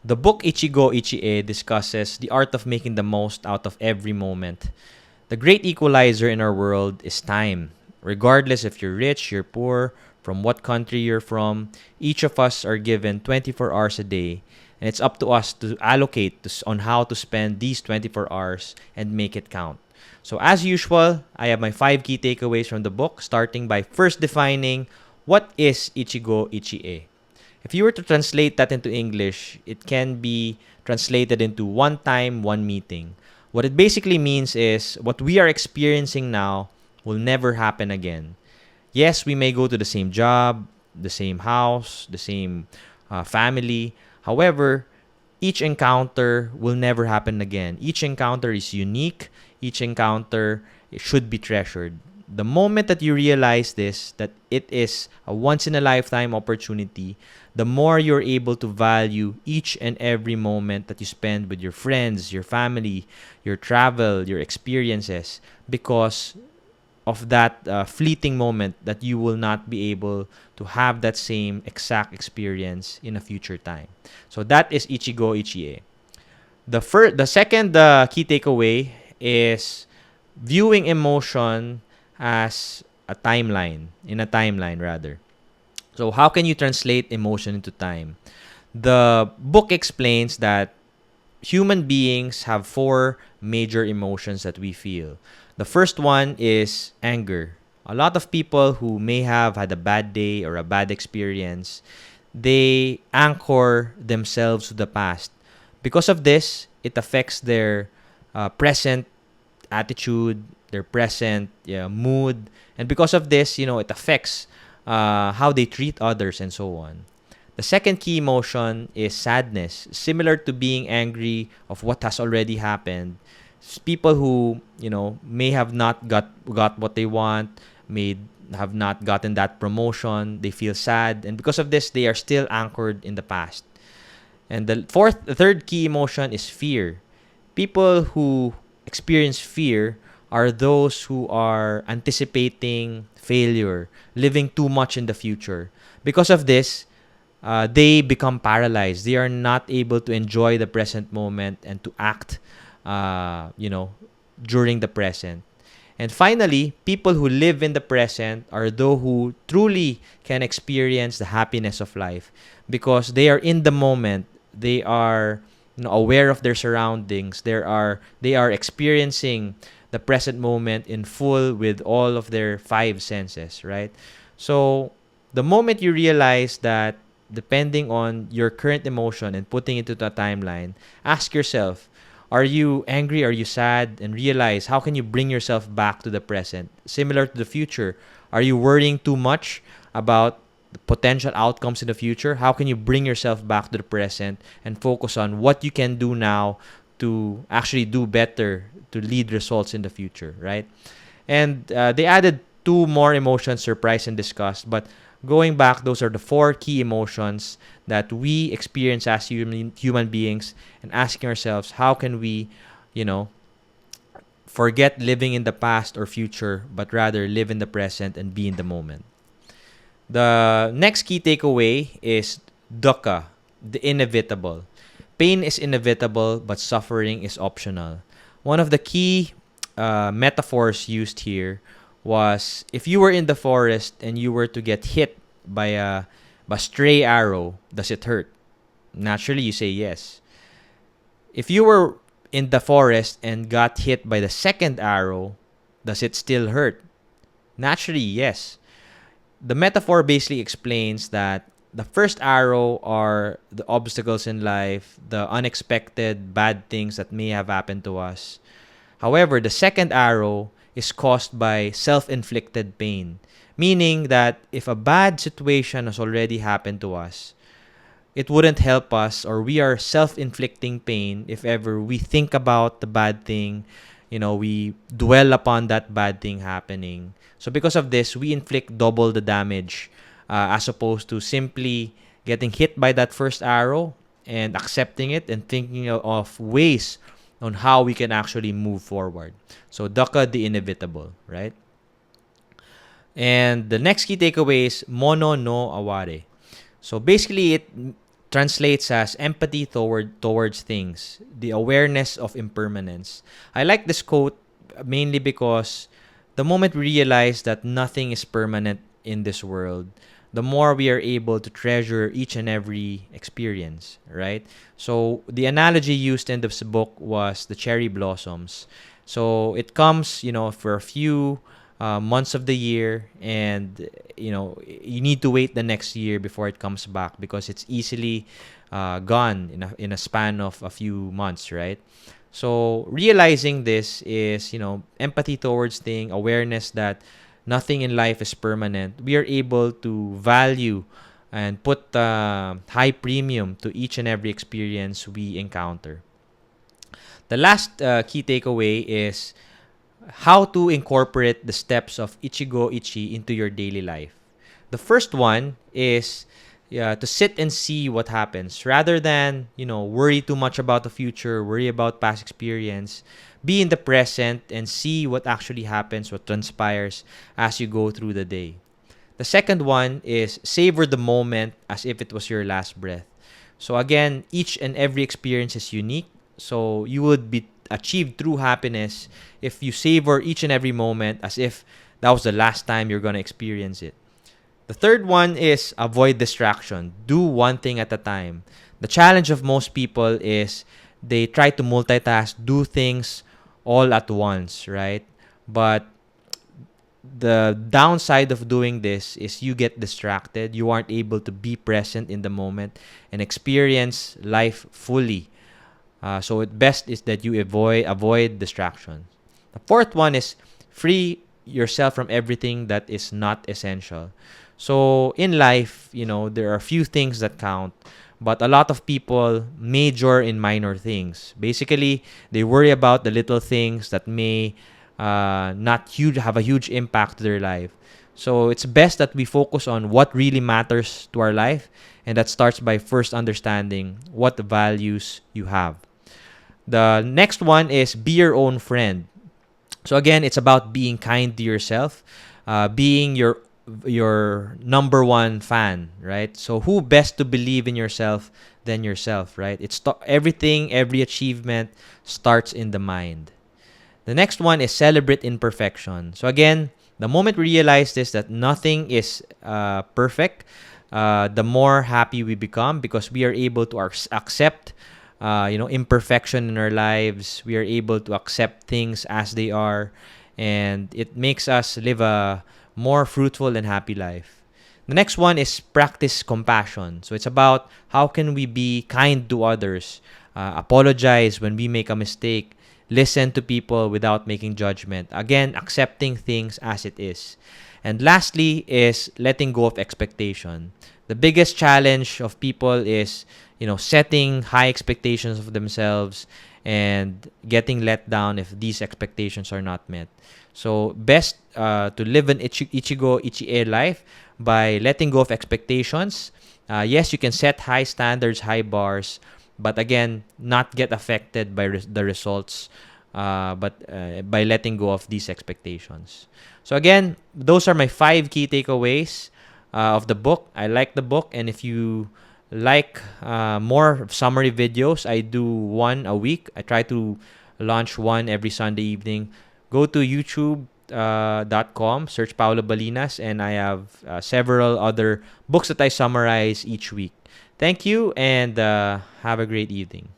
The book Ichigo Ichie discusses the art of making the most out of every moment. The great equalizer in our world is time. Regardless if you're rich, you're poor, from what country you're from, each of us are given 24 hours a day, and it's up to us to allocate on how to spend these 24 hours and make it count. So as usual, I have my 5 key takeaways from the book, starting by first defining what is Ichigo Ichie. If you were to translate that into English, it can be translated into one time, one meeting. What it basically means is what we are experiencing now will never happen again. Yes, we may go to the same job, the same house, the same family. However, each encounter will never happen again. Each encounter is unique. Each encounter should be treasured. The moment that you realize this, that it is a once-in-a-lifetime opportunity, the more you're able to value each and every moment that you spend with your friends, your family, your travel, your experiences, because of that fleeting moment that you will not be able to have that same exact experience in a future time. So that is Ichigo Ichie. The second key takeaway is viewing emotion as a timeline, in a timeline rather. So how can you translate emotion into time? The book explains that human beings have 4 major emotions that we feel. The first one is anger. A lot of people who may have had a bad day or a bad experience, they anchor themselves to the past. Because of this, it affects their present attitude, their present mood, and because of this, it affects how they treat others and so on. The second key emotion is sadness, similar to being angry of what has already happened. People who may have not got what they want, may have not gotten that promotion, they feel sad, and because of this, they are still anchored in the past. And the third key emotion is fear. People who experience fear are those who are anticipating failure, living too much in the future. Because of this, they become paralyzed. They are not able to enjoy the present moment and to act, during the present. And finally, people who live in the present are those who truly can experience the happiness of life because they are in the moment. They are aware of their surroundings. They are experiencing the present moment in full with all of their 5 senses, right? So the moment you realize that, depending on your current emotion and putting it into a timeline, ask yourself, are you angry? Are you sad? And realize, how can you bring yourself back to the present? Similar to the future, are you worrying too much about the potential outcomes in the future? How can you bring yourself back to the present and focus on what you can do now to actually do better, to lead results in the future, right? And they added 2 more emotions, surprise and disgust. But going back, those are the 4 key emotions that we experience as human beings, and asking ourselves, how can we, forget living in the past or future, but rather live in the present and be in the moment. The next key takeaway is Dukka, the inevitable. Pain is inevitable, but suffering is optional. One of the key metaphors used here was, if you were in the forest and you were to get hit by a stray arrow, does it hurt? Naturally, you say yes. If you were in the forest and got hit by the second arrow, does it still hurt? Naturally, yes. The metaphor basically explains that the first arrow are the obstacles in life, the unexpected bad things that may have happened to us. However, the second arrow is caused by self-inflicted pain, meaning that if a bad situation has already happened to us, it wouldn't help us, or we are self-inflicting pain if ever we think about the bad thing, we dwell upon that bad thing happening. So because of this, we inflict double the damage as opposed to simply getting hit by that first arrow and accepting it and thinking of ways on how we can actually move forward. So Dukka, the inevitable, right? And the next key takeaway is mono no aware. So basically, it translates as empathy towards things, the awareness of impermanence. I like this quote mainly because the moment we realize that nothing is permanent in this world, the more we are able to treasure each and every experience, right? So the analogy used in this book was the cherry blossoms. So it comes, for a few months of the year, and you need to wait the next year before it comes back because it's easily gone in a span of a few months, right? So realizing this is, empathy towards thing, awareness that nothing in life is permanent. We are able to value and put high premium to each and every experience we encounter. The last key takeaway is how to incorporate the steps of Ichigo Ichie into your daily life. The first one is to sit and see what happens rather than, worry too much about the future, worry about past experience. Be in the present and see what actually happens, what transpires as you go through the day. The second one is savor the moment as if it was your last breath. So again, each and every experience is unique. So you would be achieve true happiness if you savor each and every moment as if that was the last time you're going to experience it. The third one is avoid distraction. Do one thing at a time. The challenge of most people is they try to multitask, do things all at once, right? But the downside of doing this is you get distracted. You aren't able to be present in the moment and experience life fully. So it best is that you avoid distraction. The fourth one is free yourself from everything that is not essential. So in life, there are a few things that count, but a lot of people major in minor things. Basically, they worry about the little things that may not have a huge impact to their life. So it's best that we focus on what really matters to our life, and that starts by first understanding what values you have. The next one is be your own friend. So again, it's about being kind to yourself, being your number one fan, right? So who best to believe in yourself than yourself, right? Everything, every achievement starts in the mind. The next one is celebrate imperfection. So again, the moment we realize this, that nothing is perfect, the more happy we become because we are able to accept imperfection in our lives. We are able to accept things as they are, and it makes us live a more fruitful and happy life. The next one is practice compassion. So it's about how can we be kind to others, apologize when we make a mistake, listen to people without making judgment. Again, accepting things as it is. And lastly is letting go of expectation. The biggest challenge of people is, setting high expectations of themselves and getting let down if these expectations are not met. So best to live an Ichigo Ichie life by letting go of expectations. Yes, you can set high standards, high bars, but again, not get affected by the results, but by letting go of these expectations. So again, those are my 5 key takeaways of the book. I like the book, and if you like more summary videos, I do one a week. I try to launch one every Sunday evening. Go to youtube.com, search Paolo Balinas, and I have several other books that I summarize each week. Thank you, and have a great evening.